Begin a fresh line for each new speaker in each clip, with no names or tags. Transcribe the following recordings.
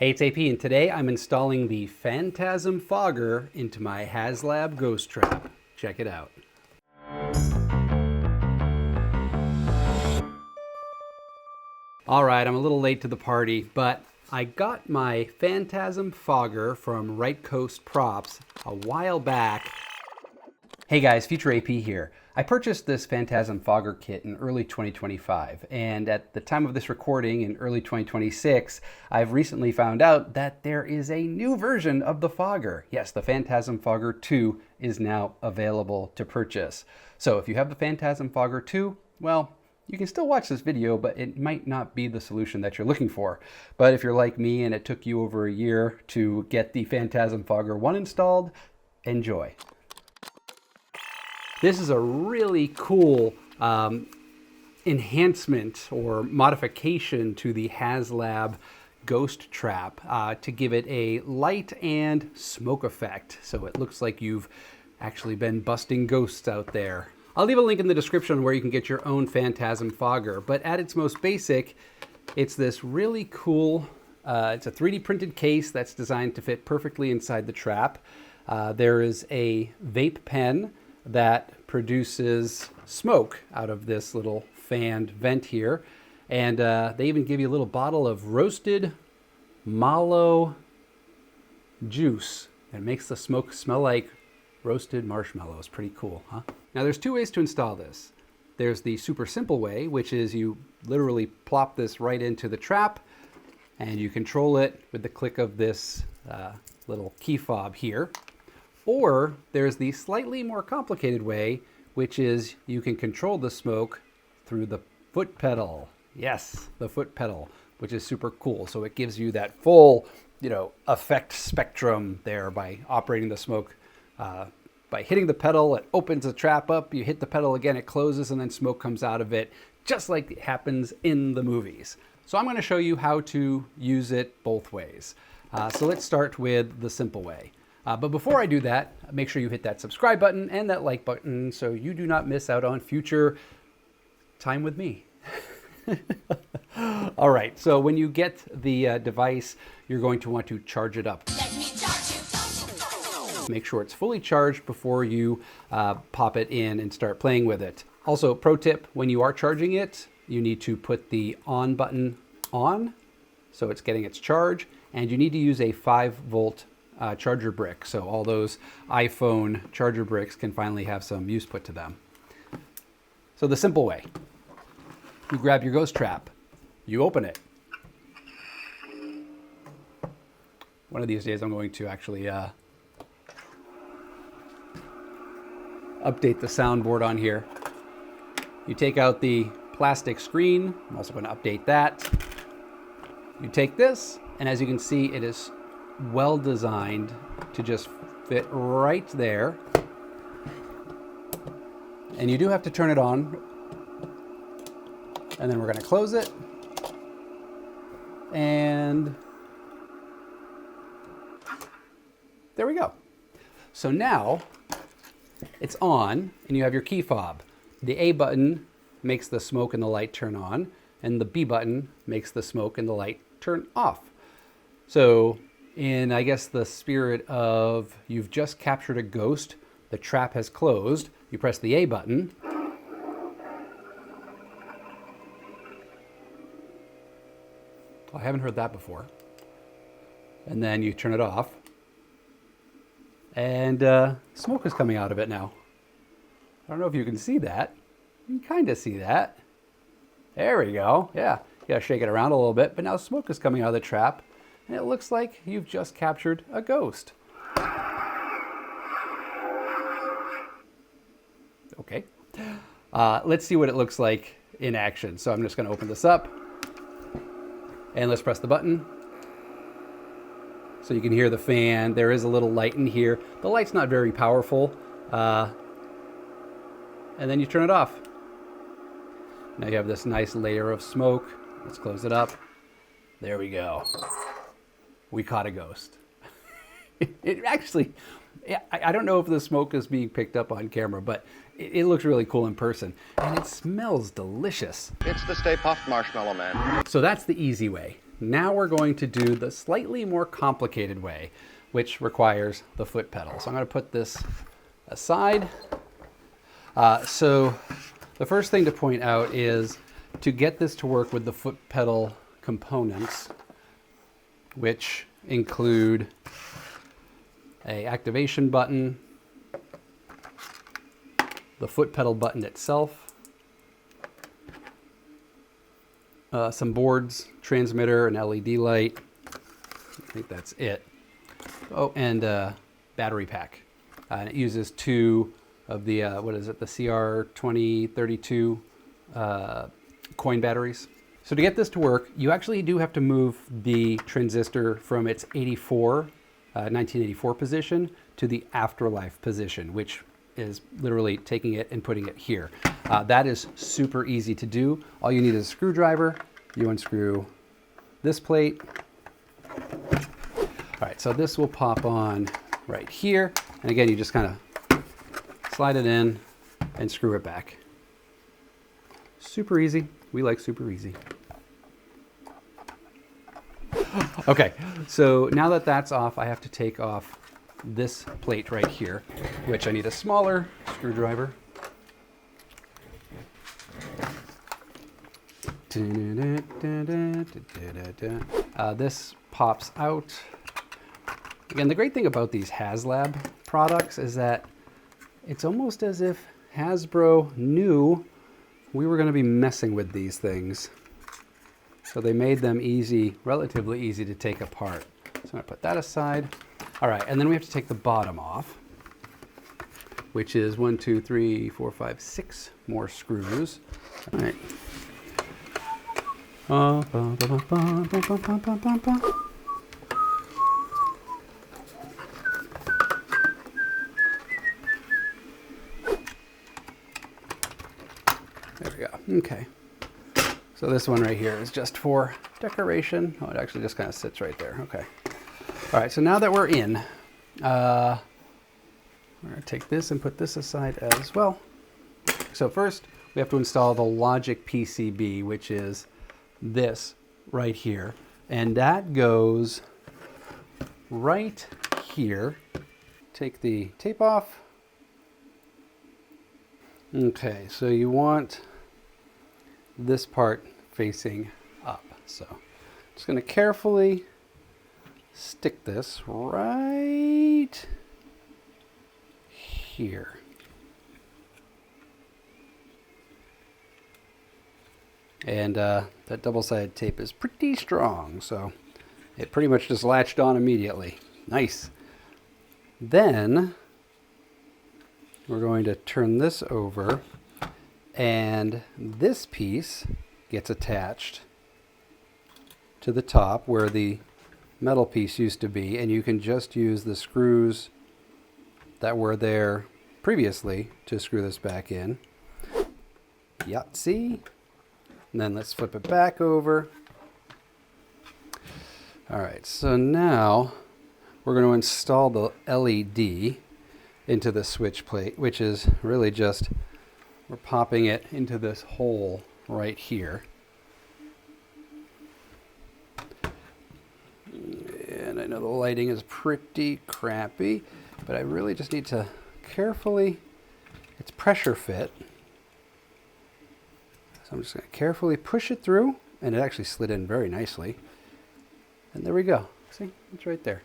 Hey, it's AP, and today I'm installing the Phantasm Fogger into my HasLab Ghost Trap. Check it out. All right, I'm a little late to the party, but I got my Phantasm Fogger from Right Coast Props a while back. Hey guys, Future AP here. I purchased this Phantasm Fogger kit in early 2025, and at the time of this recording in early 2026, I've recently found out that there is a new version of the Fogger. Yes, the Phantasm Fogger 2 is now available to purchase. So if you have the Phantasm Fogger 2, well, you can still watch this video, but it might not be the solution that you're looking for. But if you're like me and it took you over a year to get the Phantasm Fogger 1 installed, enjoy. This is a really cool enhancement or modification to the HasLab Ghost Trap to give it a light and smoke effect. So it looks like you've actually been busting ghosts out there. I'll leave a link in the description where you can get your own Phantasm Fogger, but at its most basic, it's this really cool, it's a 3D printed case that's designed to fit perfectly inside the trap. There is a vape pen that produces smoke out of this little fanned vent here. And they even give you a little bottle of roasted mallow juice. It makes the smoke smell like roasted marshmallows. Pretty cool, huh? Now there's two ways to install this. There's the super simple way, which is you literally plop this right into the trap and you control it with the click of this little key fob here. Or there's the slightly more complicated way, which is you can control the smoke through the foot pedal. Yes, the foot pedal, which is super cool. So it gives you that full, effect spectrum there by operating the smoke. By hitting the pedal, it opens the trap up. You hit the pedal again, it closes, and then smoke comes out of it, just like it happens in the movies. So I'm going to show you how to use it both ways. So let's start with the simple way. But before I do that, make sure you hit that subscribe button and that like button so you do not miss out on future time with me. All right, so when you get the device, you're going to want to charge it up. Make sure it's fully charged before you pop it in and start playing with it. Also, pro tip, when you are charging it, you need to put the on button on, so it's getting its charge, and you need to use a 5-volt charger brick, so all those iPhone charger bricks can finally have some use put to them. So the simple way, you grab your ghost trap, you open it. One of these days I'm going to actually update the soundboard on here. You take out the plastic screen. I'm also going to update that. You take this, and as you can see, it is well designed to just fit right there. And you do have to turn it on. And then we're going to close it. And there we go. So now it's on and you have your key fob. The A button makes the smoke and the light turn on, and the B button makes the smoke and the light turn off. So in, I guess, the spirit of you've just captured a ghost, the trap has closed, you press the A button. I haven't heard that before. And then you turn it off. And smoke is coming out of it now. I don't know if you can see that. You can kind of see that. There we go. Yeah, you gotta shake it around a little bit, but now smoke is coming out of the trap. And it looks like you've just captured a ghost. Okay. Let's see what it looks like in action. So I'm just going to open this up. And let's press the button. So you can hear the fan. There is a little light in here. The light's not very powerful. And then you turn it off. Now you have this nice layer of smoke. Let's close it up. There we go. We caught a ghost. It actually, I don't know if the smoke is being picked up on camera, but it looks really cool in person. And it smells delicious.
It's the Stay Puft Marshmallow Man.
So that's the easy way. now we're going to do the slightly more complicated way, which requires the foot pedal. So I'm going to put this aside. So the first thing to point out is to get this to work with the foot pedal components, which include a activation button, the foot pedal button itself, some boards, transmitter, an LED light. I think that's it. Oh, and a battery pack. And it uses 2 of the, what is it, the CR2032 coin batteries. So to get this to work, you actually do have to move the transistor from its 1984 position to the afterlife position, which is literally taking it and putting it here. That is super easy to do. All you need is a screwdriver. You unscrew this plate. All right, so this will pop on right here. And again, you just kind of slide it in and screw it back. Super easy. We like super easy. Okay, so now that that's off, I have to take off this plate right here, which I need a smaller screwdriver. This pops out. Again, the great thing about these HasLab products is that it's almost as if Hasbro knew we were going to be messing with these things. So they made them easy, relatively easy to take apart. So I'm going to put that aside. All right, and then we have to take the bottom off, which is 1, 2, 3, 4, 5, 6 more screws. All right. There we go. Okay. So this one right here is just for decoration. Oh, it actually just kind of sits right there. Okay. All right, so now that we're in, we're going to take this and put this aside as well. So first, we have to install the logic PCB, which is this right here. And that goes right here. Take the tape off. Okay, so you want this part facing up. So I'm just going to carefully stick this right here. And that double-sided tape is pretty strong, so it pretty much just latched on immediately. Nice. Then we're going to turn this over, and this piece gets attached to the top where the metal piece used to be, and you can just use the screws that were there previously to screw this back in. Yahtzee. And then let's flip it back over. All right, so now we're going to install the LED into the switch plate, which is really just, we're popping it into this hole right here. And I know the lighting is pretty crappy, but I really just need to carefully, it's pressure fit. So I'm just going to carefully push it through, and it actually slid in very nicely. And there we go. See, it's right there.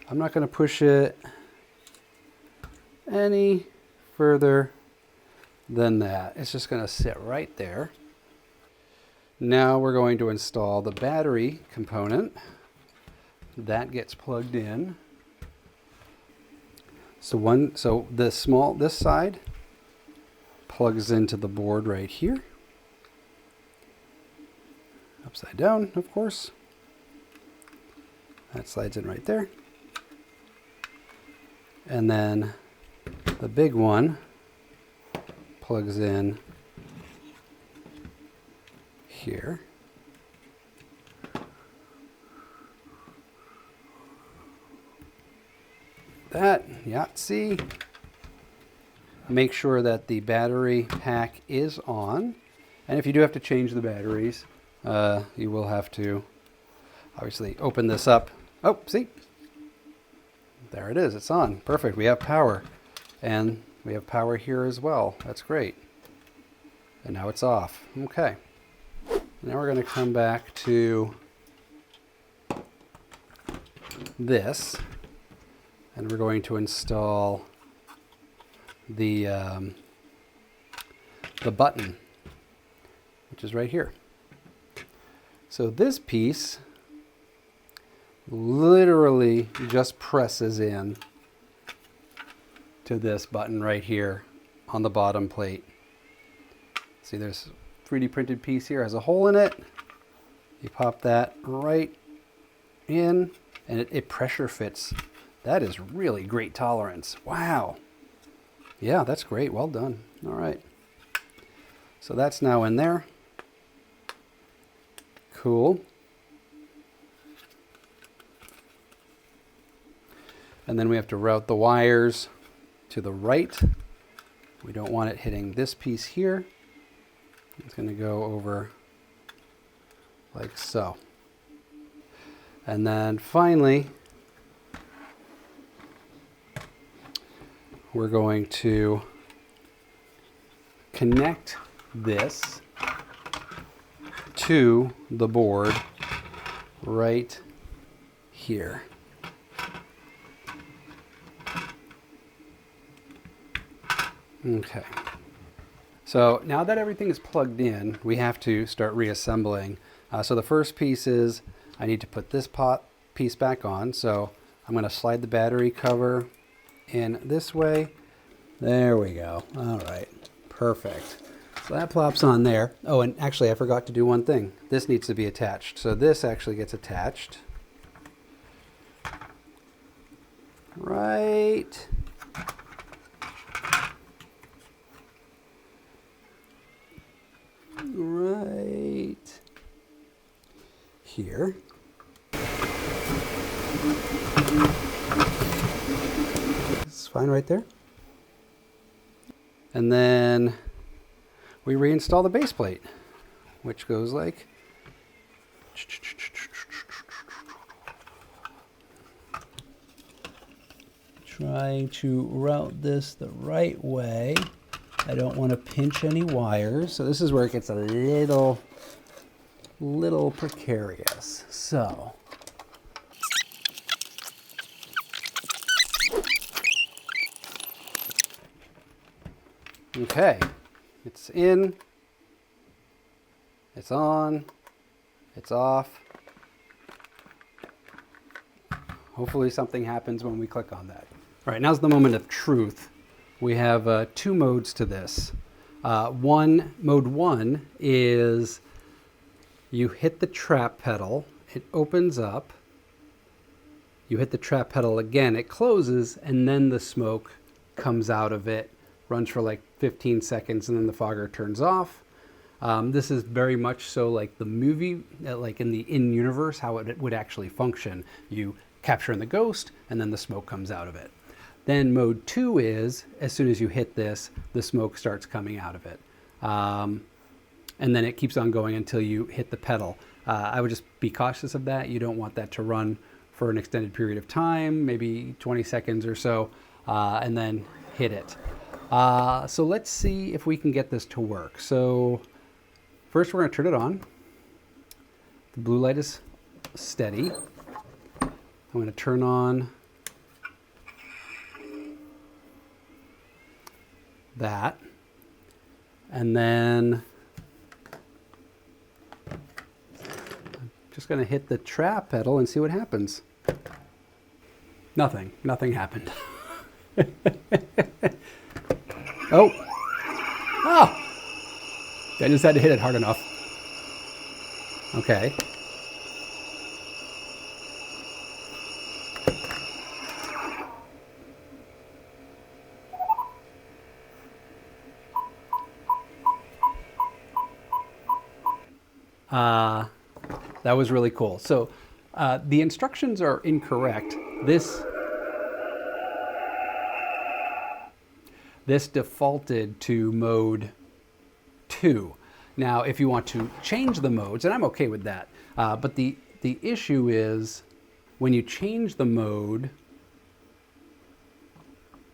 I'm not going to push it any further than that. It's just going to sit right there. Now we're going to install the battery component. That gets plugged in. So this side plugs into the board right here. Upside down, of course. That slides in right there. And then the big one plugs in here. That, Yahtzee. Make sure that the battery pack is on. And if you do have to change the batteries, you will have to obviously open this up. Oh, see? There it is. It's on. Perfect. We have power. And we have power here as well. That's great. And now it's off. Okay. Now we're going to come back to this. And we're going to install the button, which is right here. So this piece literally just presses in to this button right here on the bottom plate. See, there's a 3D printed piece here, has a hole in it. You pop that right in and it pressure fits. That is really great tolerance. Wow. Yeah, that's great. Well done. All right. So that's now in there. Cool. And then we have to route the wires to the right. We don't want it hitting this piece here. It's going to go over like so. And then finally, we're going to connect this to the board right here. Okay. So now that everything is plugged in, we have to start reassembling. So the first piece is I need to put this piece back on. So I'm going to slide the battery cover in this way. There we go. All right. Perfect. So that plops on there. Oh, and actually I forgot to do one thing. This needs to be attached. So this actually gets attached. Right here. It's fine right there. And then we reinstall the base plate, which goes like trying to route this the right way. I don't want to pinch any wires. So this is where it gets a little precarious. So okay, it's in, it's on, it's off. Hopefully something happens when we click on that. All right, now's the moment of truth. We have two modes to this. Mode one is you hit the trap pedal, it opens up. You hit the trap pedal again, it closes, and then the smoke comes out of it, runs for like 15 seconds, and then the fogger turns off. This is very much so like the movie, like in the in-universe, how it would actually function. You capture in the ghost, and then the smoke comes out of it. Then mode two is, as soon as you hit this, the smoke starts coming out of it. And then it keeps on going until you hit the pedal. I would just be cautious of that. You don't want that to run for an extended period of time, maybe 20 seconds or so, and then hit it. So let's see if we can get this to work. So first we're going to turn it on. The blue light is steady. I'm going to turn on that, and then I'm just going to hit the trap pedal and see what happens. Nothing happened. Oh, I just had to hit it hard enough. Okay. That was really cool. So the instructions are incorrect. This defaulted to mode 2. Now, if you want to change the modes, and I'm okay with that, but the issue is when you change the mode,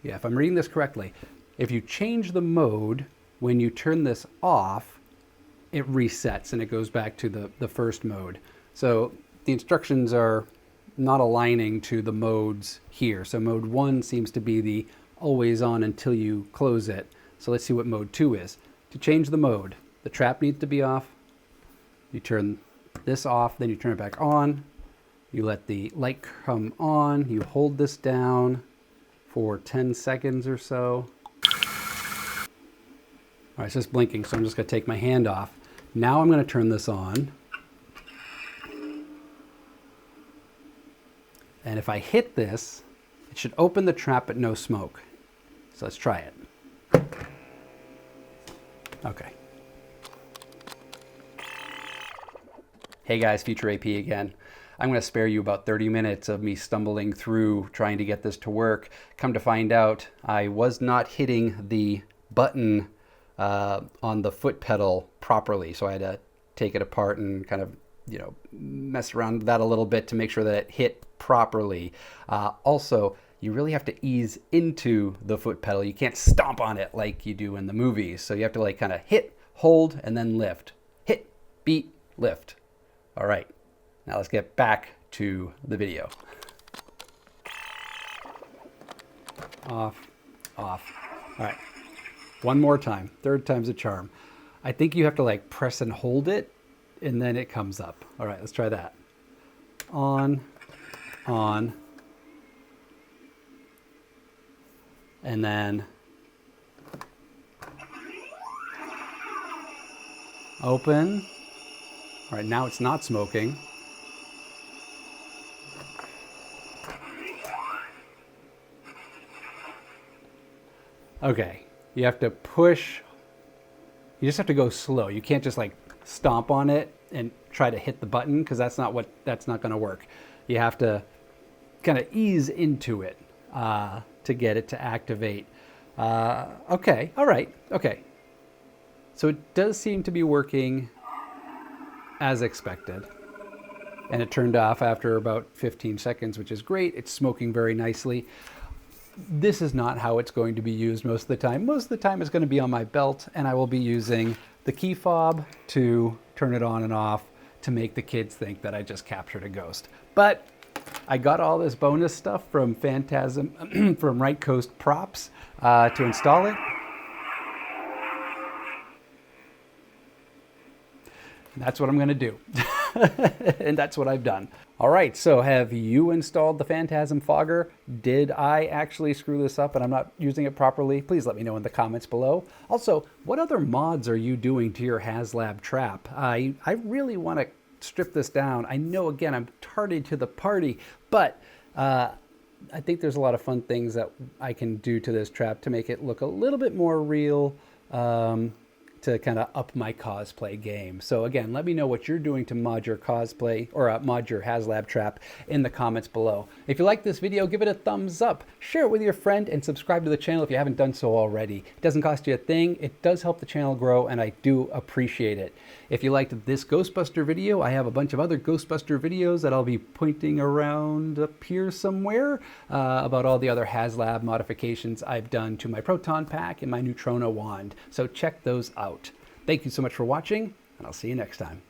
yeah, if I'm reading this correctly, if you change the mode, when you turn this off, it resets and it goes back to the first mode. So the instructions are not aligning to the modes here. So mode 1 seems to be the always on until you close it. So let's see what mode 2 is. To change the mode, the trap needs to be off. You turn this off, then you turn it back on. You let the light come on. You hold this down for 10 seconds or so. All right, it's just blinking, so I'm just gonna take my hand off. Now I'm gonna turn this on. And if I hit this, it should open the trap but no smoke. So let's try it. Okay. Hey guys, Future AP again. I'm going to spare you about 30 minutes of me stumbling through trying to get this to work. Come to find out, I was not hitting the button on the foot pedal properly. So I had to take it apart and kind of, you know, mess around with that a little bit to make sure that it hit properly. Also, you really have to ease into the foot pedal. You can't stomp on it like you do in the movies. So you have to like kind of hit, hold, and then lift. Hit, beat, lift. All right, now let's get back to the video. Off, off. All right, one more time. Third time's a charm. I think you have to like press and hold it, and then it comes up. All right, let's try that. On, and then open. All right, now it's not smoking. Okay, you have to push. You just have to go slow. You can't just like stomp on it and try to hit the button because that's not going to work. You have to kind of ease into it to get it to activate. Okay, all right, okay. So it does seem to be working as expected. And it turned off after about 15 seconds, which is great. It's smoking very nicely. This is not how it's going to be used most of the time. Most of the time it's going to be on my belt, and I will be using the key fob to turn it on and off to make the kids think that I just captured a ghost. But I got all this bonus stuff from Phantasm, from Right Coast Props to install it. And that's what I'm going to do. And that's what I've done. All right, so have you installed the Phantasm Fogger? Did I actually screw this up and I'm not using it properly? Please let me know in the comments below. Also, what other mods are you doing to your HasLab trap? I really want to strip this down. I know, again, I'm tardy to the party, but I think there's a lot of fun things that I can do to this trap to make it look a little bit more real, to kind of up my cosplay game. So again, let me know what you're doing to mod your cosplay or mod your HasLab trap in the comments below. If you like this video, give it a thumbs up, share it with your friend, and subscribe to the channel if you haven't done so already. It doesn't cost you a thing. It does help the channel grow, and I do appreciate it. If you liked this Ghostbuster video, I have a bunch of other Ghostbuster videos that I'll be pointing around up here somewhere about all the other HasLab modifications I've done to my Proton Pack and my Neutrona Wand. So check those out. Thank you so much for watching, and I'll see you next time.